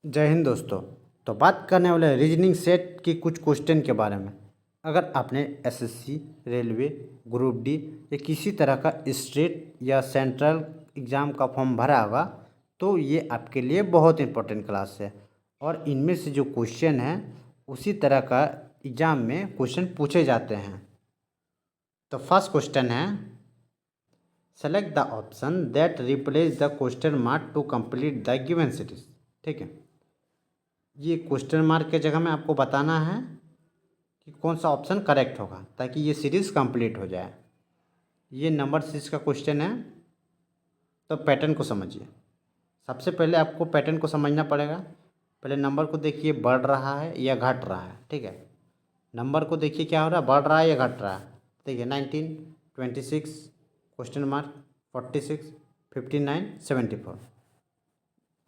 जय हिंद दोस्तों। तो बात करने वाले रीजनिंग सेट की कुछ क्वेश्चन के बारे में। अगर आपने एसएससी, रेलवे, ग्रुप डी या किसी तरह का स्टेट या सेंट्रल एग्ज़ाम का फॉर्म भरा होगा तो ये आपके लिए बहुत इंपॉर्टेंट क्लास है। और इनमें से जो क्वेश्चन हैं उसी तरह का एग्ज़ाम में क्वेश्चन पूछे जाते हैं। तो फर्स्ट क्वेश्चन है, select the option that replace the question mark to complete the given series. ठीक है, ये क्वेश्चन मार्क के जगह में आपको बताना है कि कौन सा ऑप्शन करेक्ट होगा ताकि ये सीरीज़ कंप्लीट हो जाए। ये नंबर 6 का क्वेश्चन है। तो पैटर्न को समझिए। सबसे पहले आपको पैटर्न को समझना पड़ेगा। पहले नंबर को देखिए, बढ़ रहा है या घट रहा है। ठीक है, नंबर को देखिए क्या हो रहा है, बढ़ रहा है या घट रहा है। देखिए 19, 26, क्वेश्चन मार्क, 46, 59, 74।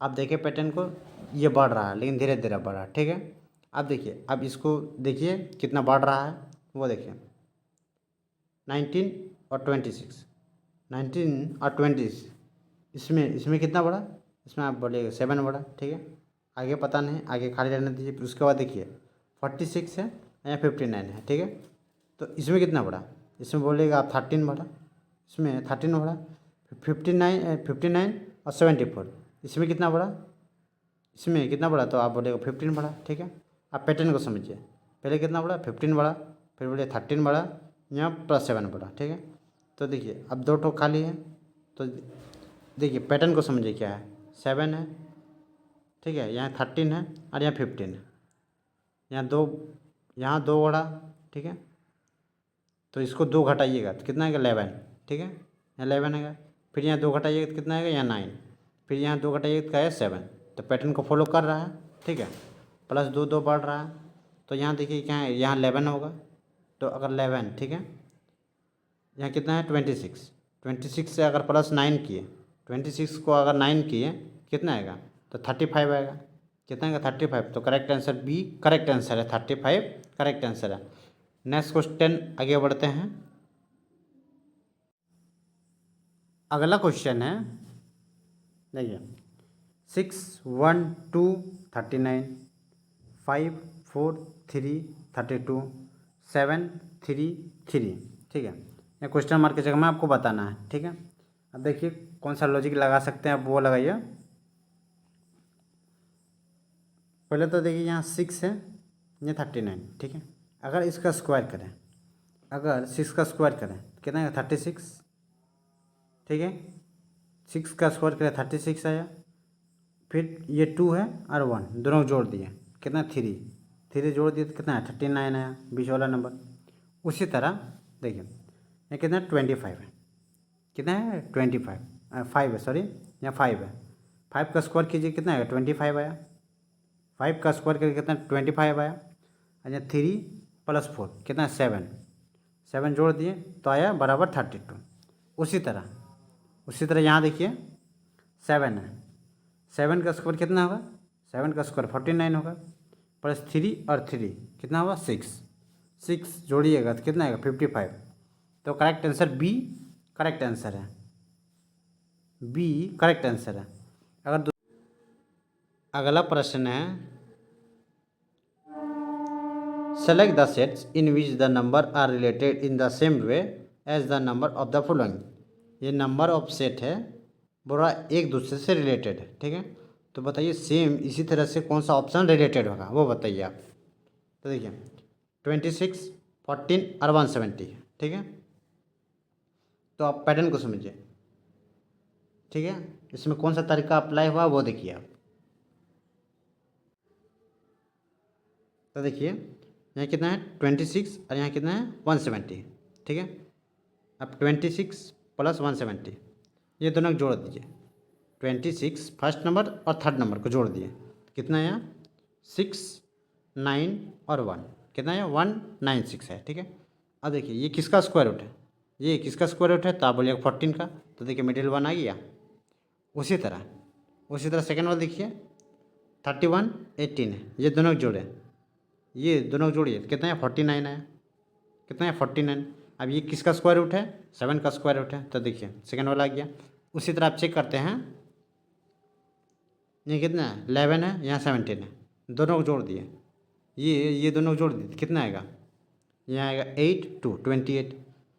अब देखिए पैटर्न को, ये बढ़ रहा है लेकिन धीरे धीरे बढ़ रहा है। ठीक है, अब देखिए, अब इसको देखिए कितना बढ़ रहा है, वो देखिए 19 और 26, 19 और 20, इसमें इसमें कितना बढ़ा, इसमें आप बोलिएगा 7 बढ़ा। ठीक है, आगे पता नहीं, आगे खाली रहने दीजिए। फिर उसके बाद देखिए 46 है या 59 है। ठीक है, तो इसमें कितना बढ़ा, इसमें बोलिएगा आप 13 बढ़ा, इसमें 13 बढ़ा। 59 और 74, इसमें कितना बढ़ा, इसमें कितना बढ़ा, तो आप बोलेगा 15 बढ़ा। ठीक है, आप पैटर्न को समझिए। पहले कितना बढ़ा, 15 बढ़ा, फिर बोले 13 बढ़ा, यहाँ +7 बढ़ा। ठीक है, तो देखिए अब दो ठो खाली है। तो देखिए पैटर्न को समझिए क्या है, 7 है। ठीक है, यहाँ 13 है और यहाँ 15 है। यहाँ दो बढ़ा। ठीक है, तो इसको 2 घटाइएगा तो कितना आएगा, 11। ठीक है, यहाँ 11 आएगा। फिर यहाँ 2 घटाइएगा तो कितना आएगा, यहाँ 9। फिर यहाँ 2 घटाइएगा तो क्या है, 7। तो पैटर्न को फॉलो कर रहा है। ठीक है, +2 बढ़ रहा है। तो यहाँ देखिए क्या है, यहाँ 11 होगा। तो अगर 11, ठीक है, यहाँ कितना है 26, 26 से अगर +9 किए, 26 को अगर 9 किए कितना आएगा, तो 35 आएगा। कितना आएगा, 35। तो correct answer B correct answer है, 35 करेक्ट आंसर है। नेक्स्ट क्वेश्चन आगे बढ़ते हैं। अगला क्वेश्चन है, देखिए 6, 1, 2, 39, 5, 4, 3, 32, 7, 3, 3। ठीक है, ये क्वेश्चन मार्क की जगह में आपको बताना है। ठीक है, अब देखिए कौन सा लॉजिक लगा सकते हैं आप, वो लगाइए। पहले तो देखिए यहाँ 6 है, ये 39। ठीक है, अगर इसका स्क्वायर करें, अगर 6 का स्क्वायर करें कितना है, 36। ठीक है, 6 का स्क्वायर करें 36 आया। फिर ये 2 है और 1 दोनों जोड़ दिए, कितना 3, 3 जोड़ दिए तो कितना है 39 आया, बीच वाला नंबर। उसी तरह देखिए ये कितना 25 है, कितना है 25, 5 है, सॉरी यहाँ 5 है। 5 का स्क्वायर कीजिए कितना आएगा, 25 आया। 5 का स्क्वायर करके कितना 25 आया। अच्छा 3 + 4 कितना है 7, 7 जोड़ दिए तो आया बराबर 32। उसी तरह यहाँ देखिए 7 है, 7 का स्क्वायर कितना होगा, 7 का स्क्वायर 49 होगा, +3 और 3 कितना होगा 6, 6 जोड़िएगा तो कितना आएगा 55। तो correct answer B correct answer है, बी करेक्ट आंसर है। अगला प्रश्न है, select the sets in which the number are related in the same way as the number of the following. ये नंबर ऑफ सेट है, पूरा एक दूसरे से रिलेटेड है। ठीक है, तो बताइए सेम इसी तरह से कौन सा ऑप्शन रिलेटेड होगा, वो बताइए आप। तो देखिए 26, 14 और 170। ठीक है, तो आप पैटर्न को समझिए। ठीक है, इसमें कौन सा तरीका अप्लाई हुआ वो देखिए आप। तो देखिए यहाँ कितना है 26 और यहाँ कितना है 170। ठीक है, अब 26 + 170 ये दोनों को जोड़ दीजिए। 26 फर्स्ट नंबर और थर्ड नंबर को जोड़ दिए, कितना आया 6, 9 और 1, कितना आया 196 है। ठीक है, अब देखिए ये किसका स्क्वायर रूट है, ये किसका स्क्वायर रूट है, तो आप बोलिएगा 14 का। तो देखिए मिडिल 1 आ गया। उसी तरह सेकेंड वाला देखिए 31, 18 है, ये दोनों को जोड़े, ये दोनों को जोड़िए कितना है 49 आया, कितना है 49। अब ये किसका स्क्वायर रूट है, 7 का स्क्वायर रूट है। तो देखिए सेकेंड वाला आ गया। उसी तरह आप चेक करते हैं, ये कितना है 11 है, यहाँ 17 है, दोनों को जोड़ दिए, ये दोनों को जोड़ दिए तो कितना आएगा, यहाँ आएगा 8 2 28।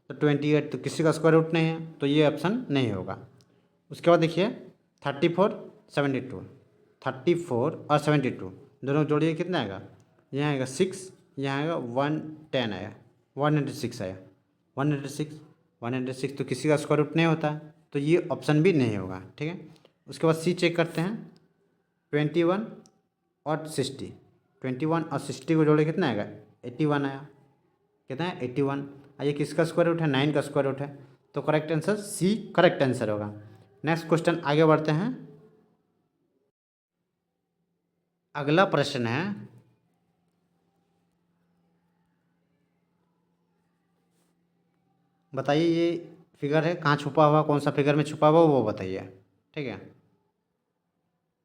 तो 28 तो किसी का स्क्वायर रूट नहीं है, तो ये ऑप्शन नहीं होगा। उसके बाद देखिए 34 72, 34 और 72 दोनों को जोड़िए कितना आएगा, यहाँ आएगा 6, यहाँ आएगा 110 आया, 106 आया, 106 तो किसी का स्क्वायर रूट नहीं होता है, तो ये ऑप्शन भी नहीं होगा। ठीक है, उसके बाद सी चेक करते हैं 21 और 60, 21 और 60 को जोड़े कितना आएगा 81 आया, कितना है 81। ये किसका स्क्वायर रूट है, 9 का स्क्वायर रूट है, तो correct answer C correct answer होगा। नेक्स्ट क्वेश्चन आगे बढ़ते हैं। अगला प्रश्न है, बताइए ये फिगर है कहाँ छुपा हुआ, कौन सा फिगर में छुपा हुआ वो बताइए। ठीक है,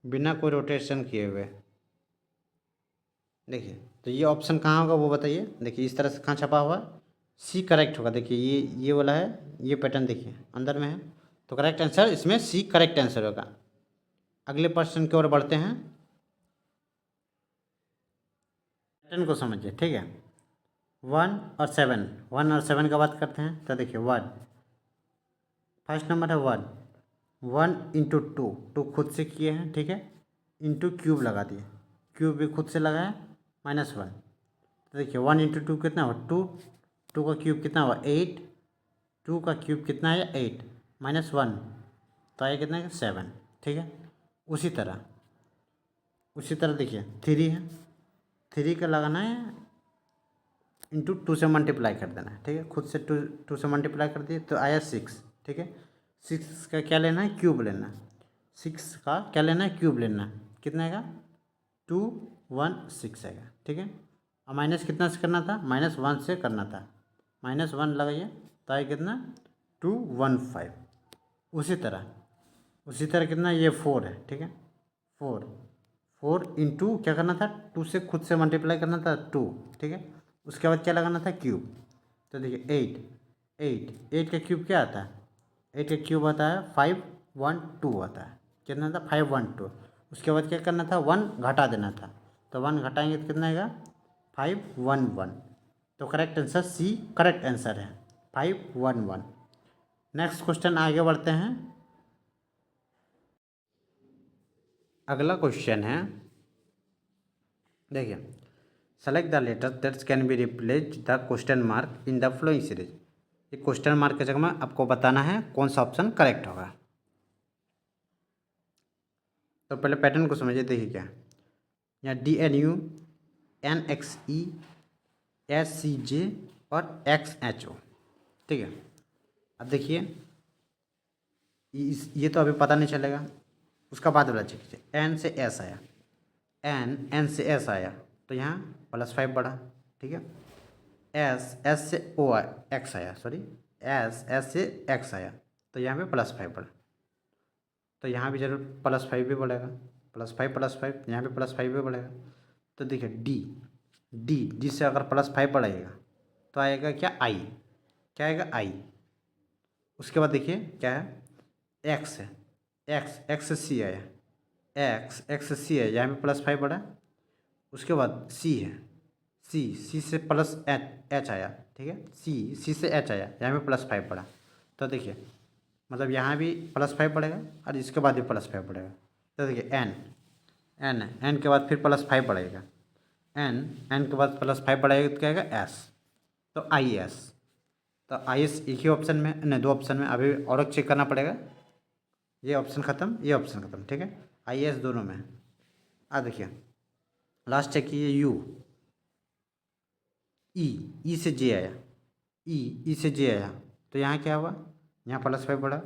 बिना कोई रोटेशन किए हुए। देखिए तो ये ऑप्शन कहाँ होगा वो बताइए। देखिए इस तरह से कहाँ छपा हुआ है, सी करेक्ट होगा। देखिए ये वाला है, ये पैटर्न देखिए अंदर में है, तो करेक्ट आंसर इसमें सी करेक्ट आंसर होगा। अगले प्रश्न की ओर बढ़ते हैं, पैटर्न को समझिए। ठीक है, 1 और 7 का बात करते हैं, तो देखिए 1 फर्स्ट नंबर है 1 इंटू टू खुद से किए हैं। ठीक है, इंटू क्यूब लगा दिए, क्यूब भी खुद से लगाए -1। तो देखिए 1 इंटू 2 कितना हुआ 2, 2 का क्यूब कितना हुआ 8, 2 का क्यूब कितना है 8 -1 तो आया कितना है 7। ठीक है, उसी तरह देखिए 3 है, 3 का लगाना है इंटू 2 से मल्टीप्लाई कर देना है। ठीक है, खुद से 2 से मल्टीप्लाई कर दिए तो आया 6। ठीक है, 6 का क्या लेना है क्यूब लेना है, 6 का क्या लेना है क्यूब लेना है, कितना आएगा 216 आएगा। ठीक है, और माइनस कितना से करना था, -1 से करना था, -1 लगाइए तो आए कितना 215। उसी तरह कितना ये 4 है। ठीक है, 4 इंटू क्या करना था 2 से खुद से मल्टीप्लाई करना था 2। ठीक है, उसके बाद क्या लगाना था क्यूब, तो देखिए 8 का क्यूब क्या आता है, 8 का क्यूब आता है 512 आता है, कितना था 512। उसके बाद क्या करना था 1 घटा देना था, तो 1 घटाएंगे तो कितना आएगा 511। तो correct answer C correct answer है 511। नेक्स्ट क्वेश्चन आगे बढ़ते हैं। अगला क्वेश्चन है, देखिए select the letter that can be replace the question mark in the following series. ये क्वेश्चन मार्क की जगह में आपको बताना है कौन सा ऑप्शन करेक्ट होगा। तो पहले पैटर्न को समझिए। देखिए क्या, यहाँ DNU NXE SCJ और XHO। ठीक है, अब देखिए ये तो अभी पता नहीं चलेगा, उसका बाद वाला चीज़ N से S आया, N से S आया तो यहाँ +5 बढ़ा। ठीक है, S से X आया, सॉरी S से X आया तो यहाँ पे +5 बढ़ा, तो यहाँ भी जरूर +5 भी बढ़ेगा, +5 यहाँ पे +5 भी बढ़ेगा। तो देखिए डी से अगर +5 बढ़ाइएगा तो आएगा क्या क्या आएगा I। उसके बाद देखिए क्या है एक्स है, एक्स से सी आया, एक्स से सी है, यहाँ पे +5 बढ़ा। उसके बाद सी है, सी से +H आया। ठीक है, सी से H आया, यहाँ पे +5 बढ़ा। तो देखिए मतलब यहाँ भी +5 बढ़ेगा और इसके बाद भी +5 बढ़ेगा। तो देखिए एन के बाद फिर +5 बढ़ेगा, एन के बाद +5 बढ़ेगा तो क्या आएगा एस, तो IS। तो IS एक ही ऑप्शन में नहीं, 2 ऑप्शन में, अभी और चेक करना पड़ेगा। ये ऑप्शन ख़त्म, ये ऑप्शन ख़त्म। ठीक है, IS दोनों में। देखिए लास्ट चेक कीजिए यू, ई से जे आया, ई से जे आया तो यहाँ क्या हुआ, यहाँ +5 बढ़ा।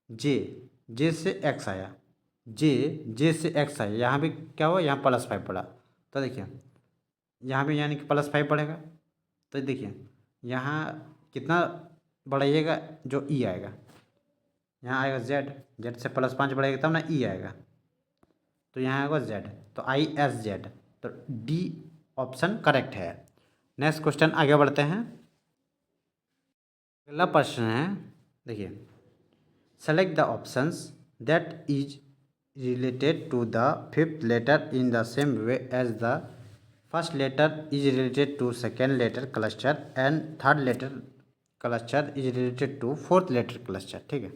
जे से एक्स आया, जे से एक्स आया, यहाँ भी क्या हुआ, यहाँ +5 बढ़ा। तो देखिए यहाँ भी यानी कि +5 बढ़ेगा। तो देखिए यहाँ कितना बढ़ाइएगा, जो ई आएगा, यहाँ आएगा जेड से +5 बढ़ेगा तब ना ई आएगा, तो यहाँ आएगा जेड, तो ISZ। तो डी ऑप्शन करेक्ट है। नेक्स्ट क्वेश्चन आगे बढ़ते हैं। अगला प्रश्न है, देखिए select the options that is related to the fifth letter in the same way as the first letter is related to second letter cluster and third letter cluster is related to fourth letter cluster। ठीक है,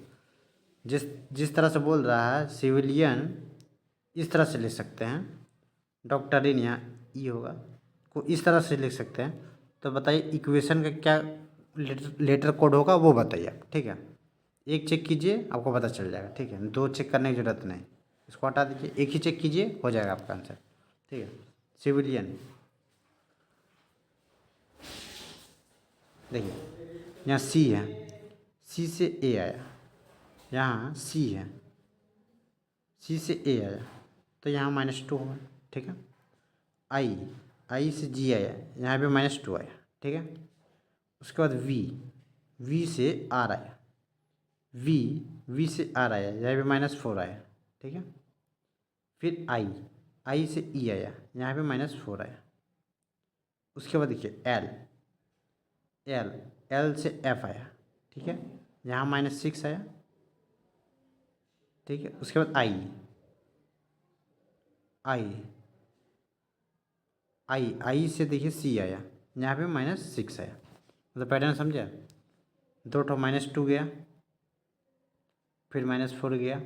जिस जिस तरह से बोल रहा है civilian, इस तरह से लिख सकते हैं। डॉक्टरिन यहाँ ई होगा, को इस तरह से लिख सकते हैं। तो बताइए इक्वेशन का क्या लेटर कोड होगा वो बताइए आप। ठीक है, एक चेक कीजिए आपको पता चल जाएगा। ठीक है, दो चेक करने की ज़रूरत नहीं, इसको हटा दीजिए, एक ही चेक कीजिए हो जाएगा आपका आंसर। ठीक है, सिविलियन देखिए यहाँ सी है, सी से ए आया, यहाँ सी है, सी से ए आया तो यहाँ -2 होगा। ठीक है, आई, आई से जी आया, यहाँ पे -2 आया। ठीक है, उसके बाद वी, वी से आर आया, वी, वी से आर आया, यहाँ पे -4 आया। ठीक है, फिर आई, आई से ई आया, यहाँ पे -4 आया। उसके बाद देखिए एल, एल, एल से एफ आया। ठीक है, यहाँ -6 आया। ठीक है, उसके बाद आई, आई, आई, आई से देखिए सी आया, यहाँ पे -6 आया। मतलब पैटर्न समझा, दो ठो -2 गया, फिर -4 गया,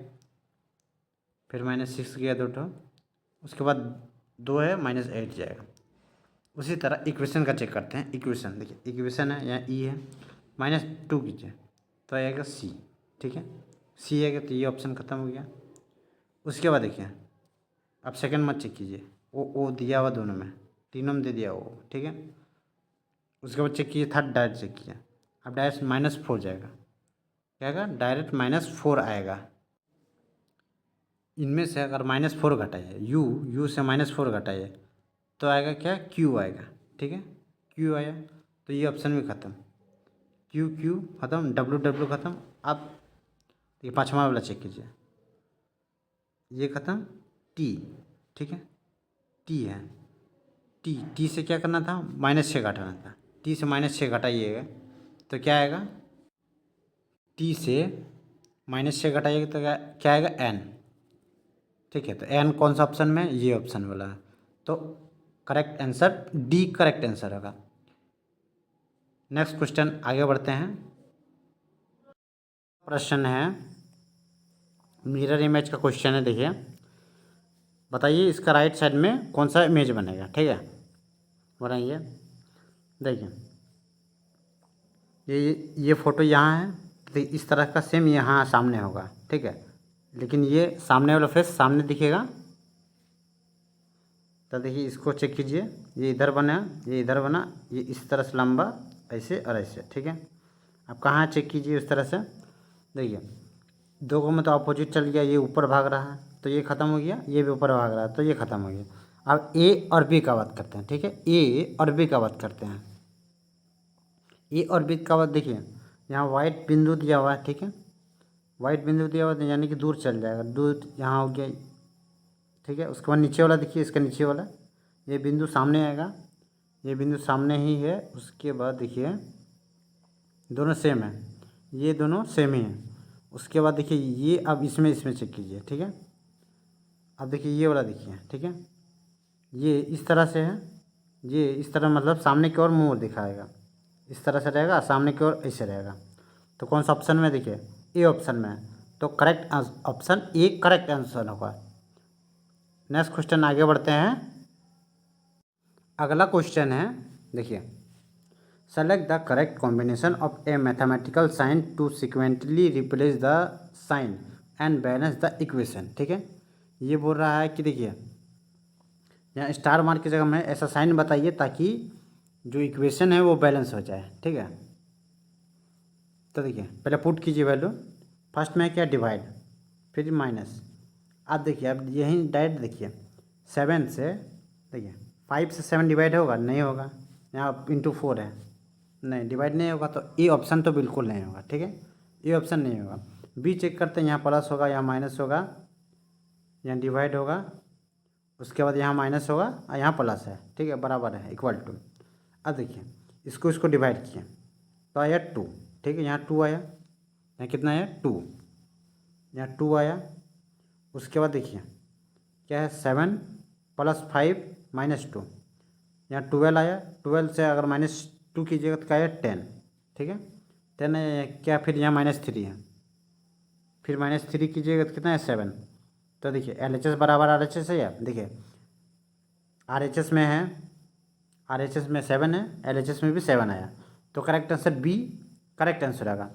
फिर -6 गया दो ठो, उसके बाद 2 है -8 जाएगा। उसी तरह इक्वेशन का चेक करते हैं। इक्वेशन देखिए, इक्वेशन है यहाँ ई है, -2 कीजिए तो आएगा सी। ठीक है, सी आएगा तो ये ऑप्शन ख़त्म हो गया। उसके बाद देखिए अब सेकंड मत चेक कीजिए, ओ दिया हुआ दोनों में, तीनों में दे दिया वो। ठीक है, उसके बाद चेक कीजिए, थर्ड डायरेक्ट चेक कीजिए, अब डायरेक्ट -4 जाएगा। क्या आएगा? डायरेक्ट -4 आएगा। इनमें से अगर -4 घटाइए, यू से -4 घटाइए तो आएगा क्या? क्यू आएगा। ठीक है, क्यू आया तो ये ऑप्शन भी ख़त्म, क्यू क्यू ख़त्म, डब्ल्यू डब्ल्यू ख़त्म। अब ये पाँचवा वाला चेक कीजिए, ये ख़त्म, टी। ठीक है, टी है, टी, टी से क्या करना था? -6 घटाना था। टी से -6 घटाइएगा तो क्या आएगा? टी से -6 घटाइएगा तो क्या आएगा? एन। ठीक है, तो एन कौन सा ऑप्शन में? ये ऑप्शन वाला है। तो correct answer D correct answer होगा। नेक्स्ट क्वेश्चन आगे बढ़ते हैं। प्रश्न है मिरर इमेज का क्वेश्चन है। देखिए बताइए इसका राइट साइड में कौन सा इमेज बनेगा। ठीक है, बनाइए। देखिए ये फ़ोटो यहाँ है तो इस तरह का सेम यहाँ सामने होगा। ठीक है, लेकिन ये सामने वाला फेस सामने दिखेगा। तो देखिए इसको चेक कीजिए, ये इधर बना, ये इधर बना, ये इस तरह से लंबा, ऐसे और ऐसे। ठीक है, अब कहाँ चेक कीजिए उस तरह से। देखिए दो को में तो अपोजिट चल गया, ये ऊपर भाग रहा है तो ये ख़त्म हो गया, ये भी ऊपर भाग रहा है तो ये ख़त्म हो गया। अब ए और बी का बात करते हैं। ठीक है, ए और बी का बात करते हैं। ए और बी का बात देखिए, यहाँ वाइट बिंदु दिया हुआ है। ठीक है, वाइट बिंदु दिया हुआ है यानी कि दूर चल जाएगा, दूर यहाँ हो गया। ठीक है, उसके बाद नीचे वाला देखिए, इसका नीचे वाला ये बिंदु सामने आएगा, ये बिंदु सामने ही है। उसके बाद देखिए दोनों सेम है, ये दोनों सेम ही हैं। उसके बाद देखिए ये अब इसमें चेक कीजिए। ठीक है, अब देखिए ये वाला देखिए। ठीक है, ये इस तरह से है, ये इस तरह मतलब सामने की ओर मुँह दिखाएगा, इस तरह से रहेगा, सामने की ओर ऐसे रहेगा। तो कौन सा ऑप्शन में? देखिए ए ऑप्शन में है, तो correct option A correct answer होगा। नेक्स्ट क्वेश्चन आगे बढ़ते हैं। अगला क्वेश्चन है, देखिए select the correct combination of a mathematical sign to sequentially replace the sign and balance the equation. ठीक है, ये बोल रहा है कि देखिए यहाँ स्टार मार्क की जगह में ऐसा साइन बताइए ताकि जो इक्वेशन है वो बैलेंस हो जाए। ठीक है, तो देखिए पहले पुट कीजिए वैल्यू, फर्स्ट में क्या? डिवाइड, फिर माइनस। अब देखिए अब यही डायरेक्ट देखिए 7 से, देखिए 5 से 7 डिवाइड होगा? नहीं होगा, यहाँ इंटू 4 है, नहीं डिवाइड नहीं होगा। तो ए ऑप्शन तो बिल्कुल नहीं होगा। ठीक है, ए ऑप्शन नहीं होगा। बी चेक करते हैं, यहाँ प्लस होगा, यहाँ माइनस होगा, यहाँ डिवाइड होगा, उसके बाद यहाँ माइनस होगा और यहाँ प्लस है। ठीक है, बराबर है, इक्वल टू। अब देखिए इसको डिवाइड किए तो आया 2। ठीक है, यहाँ 2 आया, यहाँ कितना आया? 2, यहाँ 2 आया। उसके बाद देखिए क्या है, 7 + 5 - 2, यहाँ 12 आया, 12 से अगर -2 कीजिएगा तो क्या है 10, ठीक है 10 है क्या, फिर यहाँ -3 है, फिर -3 कीजिएगा तो कितना है 7। तो देखिए LHS बराबर RHS है या, देखिए RHS में है, RHS में 7 है, LHS में भी 7 आया, तो correct answer B correct answer आएगा।